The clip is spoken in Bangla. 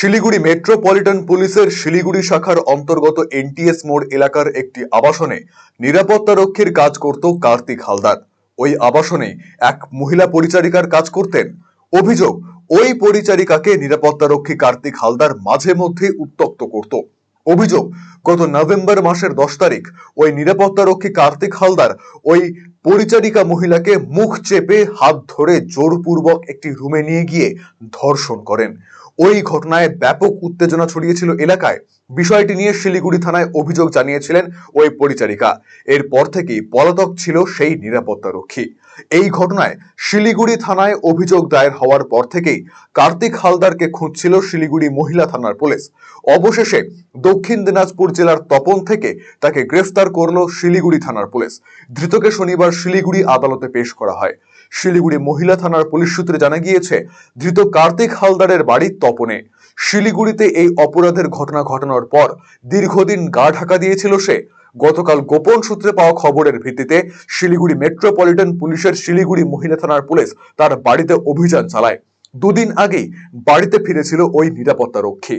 শিলিগুড়ি মেট্রোপলিটন পুলিশের শিলিগুড়ি শাখার অন্তর্গত এনটিএস মোড় এলাকার একটি আবাসনে নিরাপত্তারক্ষীর কাজ করত কার্তিক হালদার। ওই আবাসনে এক মহিলা পরিচারিকার কাজ করতেন। অভিযোগ, ওই পরিচারিকাকে নিরাপত্তারক্ষী কার্তিক হালদার মাঝে মধ্যে উত্ত্যক্ত করত। অভিযোগ, গত নভেম্বর মাসের 10 তারিখ ওই নিরাপত্তারক্ষী কার্তিক হালদার ওই পরিচারিকা মহিলাকে মুখ চেপে হাত ধরে জোরপূর্বক একটি রুমে নিয়ে গিয়ে ধর্ষণ করেন। ওই ঘটনায় ব্যাপক উত্তেজনা ছড়িয়েছিল এলাকায়। বিষয়টি নিয়ে শিলিগুড়ি থানায় অভিযোগ জানিয়েছিলেন ওই পরিচারিকা। এরপর থেকেই পলাতক ছিল সেই নিরাপত্তারক্ষী। এই ঘটনায় শিলিগুড়ি থানায় অভিযোগ দায়ের হওয়ার পর থেকেই কার্তিক হালদারকে খুঁজছিল শিলিগুড়ি মহিলা থানার পুলিশ। অবশেষে দক্ষিণ দিনাজপুর জেলার তপন থেকে তাকে গ্রেফতার করল শিলিগুড়ি থানার পুলিশ। ধৃতকে শনিবার শিলিগুড়ি আদালতে পেশ করা হয়। শিলিগুড়ি মহিলা থানার পুলিশ সূত্রে জানা গিয়েছে, ধৃত কার্তিক হালদারের বাড়ি তপনে। শিলিগুড়িতে এই অপরাধের ঘটনা ঘটানোর পর দীর্ঘদিন গা ঢাকা দিয়েছিল সে। গতকাল গোপন সূত্রে পাওয়া খবরের ভিত্তিতে শিলিগুড়ি মেট্রোপলিটন পুলিশের শিলিগুড়ি মহিলা থানার পুলিশ তার বাড়িতে অভিযান চালায়। দুদিন আগেই বাড়িতে ফিরেছিল ওই নিরাপত্তারক্ষী।